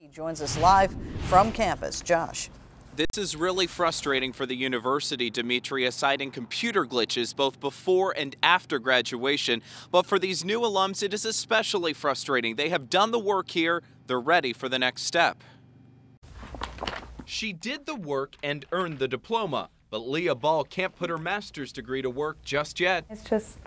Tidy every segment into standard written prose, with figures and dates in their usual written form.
He joins us live from campus. Josh. This is really frustrating for the university, Demetria, citing computer glitches both before and after graduation. But for these new alums, it is especially frustrating. They have done the work here. They're ready for the next step. She did the work and earned the diploma, but Leah Ball can't put her master's degree to work just yet. It's just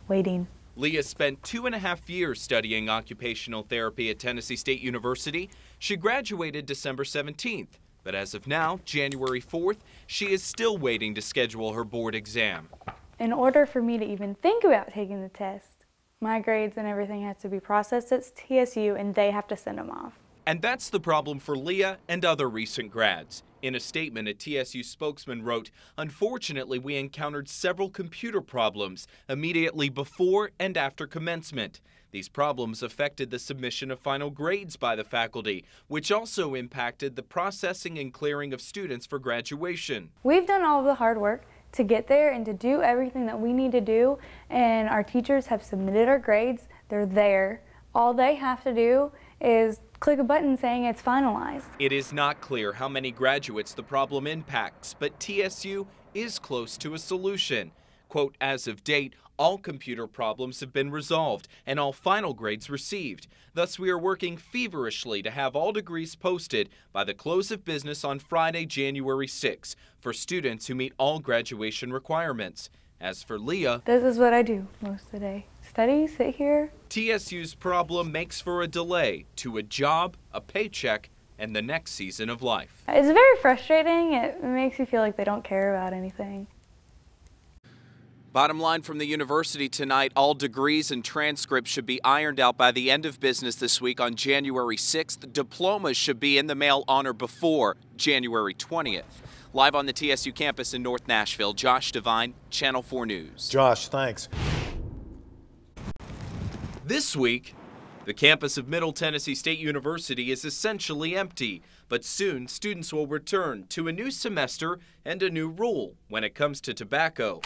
waiting. Leah spent 2.5 years studying occupational therapy at Tennessee State University. She graduated December 17th. But as of now, January 4th, she is still waiting to schedule her board exam. In order for me to even think about taking the test, my grades and everything has to be processed at TSU and they have to send them off. And that's the problem for Leah and other recent grads. In a statement, a TSU spokesman wrote, "Unfortunately, we encountered several computer problems immediately before and after commencement. These problems affected the submission of final grades by the faculty, which also impacted the processing and clearing of students for graduation." We've done all of the hard work to get there and to do everything that we need to do, and our teachers have submitted our grades. They're there. All they have to do is click a button saying it's finalized. It is not clear how many graduates the problem impacts, but TSU is close to a solution. Quote, "As of date, all computer problems have been resolved and all final grades received. Thus, we are working feverishly to have all degrees posted by the close of business on Friday, January 6, for students who meet all graduation requirements." As for Leah, this is what I do most of the day. Study, sit here. TSU's problem makes for a delay to a job, a paycheck, and the next season of life. It's very frustrating. It makes you feel like they don't care about anything. Bottom line from the university tonight, all degrees and transcripts should be ironed out by the end of business this week on January 6th. Diplomas should be in the mail on or before January 20th. Live on the TSU campus in North Nashville, Josh DeVine, Channel 4 News. Josh, thanks. This week, the campus of Middle Tennessee State University is essentially empty, but soon students will return to a new semester and a new rule when it comes to tobacco.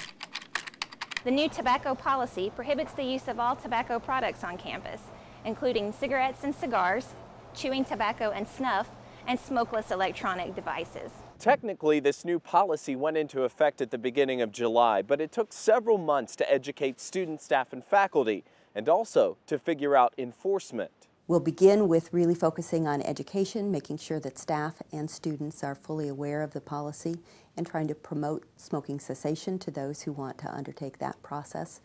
The new tobacco policy prohibits the use of all tobacco products on campus, including cigarettes and cigars, chewing tobacco and snuff, and smokeless electronic devices. Technically, this new policy went into effect at the beginning of July, but it took several months to educate students, staff, and faculty, and also to figure out enforcement. We'll begin with really focusing on education, making sure that staff and students are fully aware of the policy and trying to promote smoking cessation to those who want to undertake that process.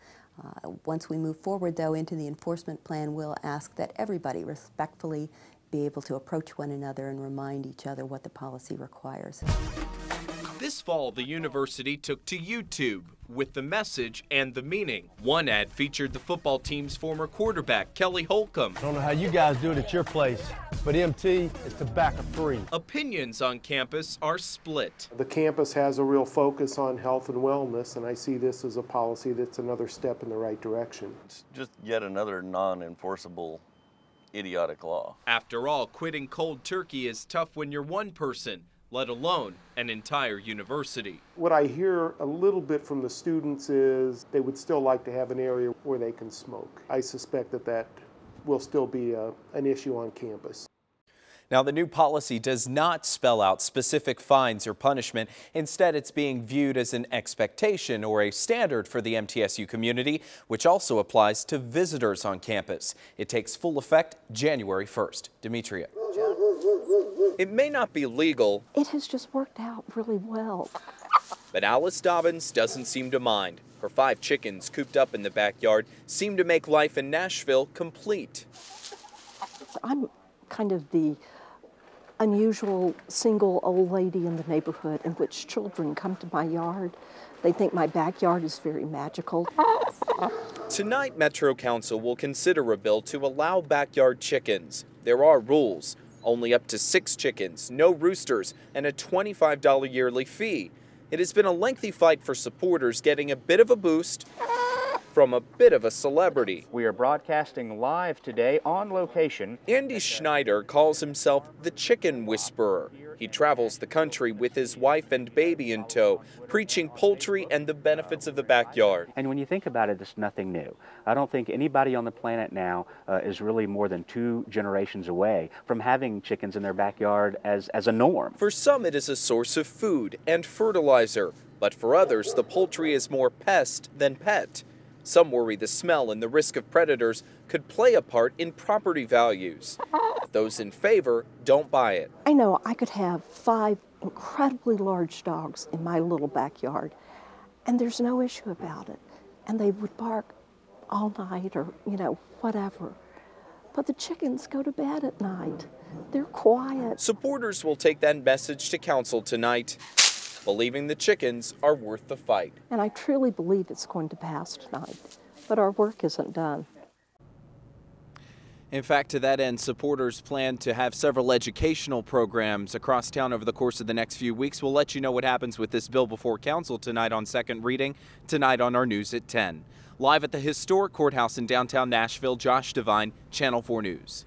Once we move forward, though, into the enforcement plan, we'll ask that everybody respectfully be able to approach one another and remind each other what the policy requires. This fall, the university took to YouTube with the message and the meaning. One ad featured the football team's former quarterback, Kelly Holcomb. I don't know how you guys do it at your place, but MT is tobacco-free. Opinions on campus are split. The campus has a real focus on health and wellness, and I see this as a policy that's another step in the right direction. It's just yet another non-enforceable idiotic law. After all, quitting cold turkey is tough when you're one person, let alone an entire university. What I hear a little bit from the students is they would still like to have an area where they can smoke. I suspect that that will still be an issue on campus. Now, the new policy does not spell out specific fines or punishment. Instead, it's being viewed as an expectation or a standard for the MTSU community, which also applies to visitors on campus. It takes full effect January 1st. Demetria. It may not be legal. It has just worked out really well. But Alice Dobbins doesn't seem to mind. Her 5 chickens cooped up in the backyard seem to make life in Nashville complete. I'm kind of the unusual single old lady in the neighborhood in which children come to my yard. They think my backyard is very magical. Tonight, Metro Council will consider a bill to allow backyard chickens. There are rules. Only up to 6 chickens, no roosters, and a $25 yearly fee. It has been a lengthy fight for supporters, getting a bit of a boost from a bit of a celebrity. We are broadcasting live today on location. Andy Schneider calls himself the chicken whisperer. He travels the country with his wife and baby in tow, preaching poultry and the benefits of the backyard. And when you think about it, it's nothing new. I don't think anybody on the planet now is really more than 2 generations away from having chickens in their backyard as a norm. For some, it is a source of food and fertilizer, but for others, the poultry is more pest than pet. Some worry the smell and the risk of predators could play a part in property values. Those in favor don't buy it. I know I could have 5 incredibly large dogs in my little backyard, and there's no issue about it. And they would bark all night or, whatever. But the chickens go to bed at night. They're quiet. Supporters will take that message to council tonight, believing the chickens are worth the fight. And I truly believe it's going to pass tonight, but our work isn't done. In fact, to that end, supporters plan to have several educational programs across town over the course of the next few weeks. We'll let you know what happens with this bill before council tonight on second reading, tonight on our news at 10. Live at the historic courthouse in downtown Nashville, Josh DeVine, Channel 4 News.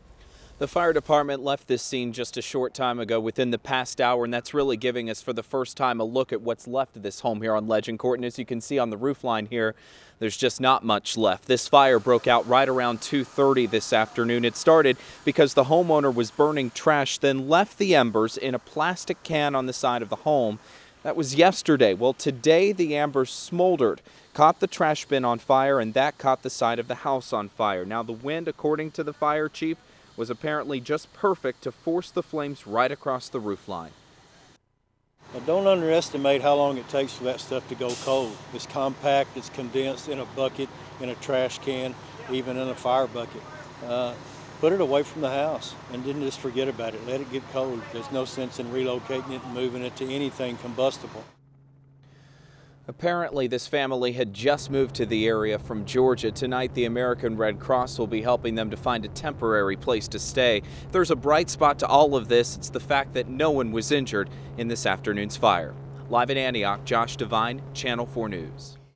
The fire department left this scene just a short time ago within the past hour, and that's really giving us for the first time a look at what's left of this home here on Legend Court. And as you can see on the roof line here, there's just not much left. This fire broke out right around 2:30 this afternoon. It started because the homeowner was burning trash, then left the embers in a plastic can on the side of the home. That was yesterday. Well, today the embers smoldered, caught the trash bin on fire, and that caught the side of the house on fire. Now the wind, according to the fire chief, was apparently just perfect to force the flames right across the roof line. Now, don't underestimate how long it takes for that stuff to go cold. It's compact, it's condensed in a bucket, in a trash can, even in a fire bucket. Put it away from the house and then just forget about it. Let it get cold. There's no sense in relocating it and moving it to anything combustible. Apparently, this family had just moved to the area from Georgia. Tonight, the American Red Cross will be helping them to find a temporary place to stay. If there's a bright spot to all of this, it's the fact that no one was injured in this afternoon's fire. Live in Antioch, Josh DeVine, Channel 4 News.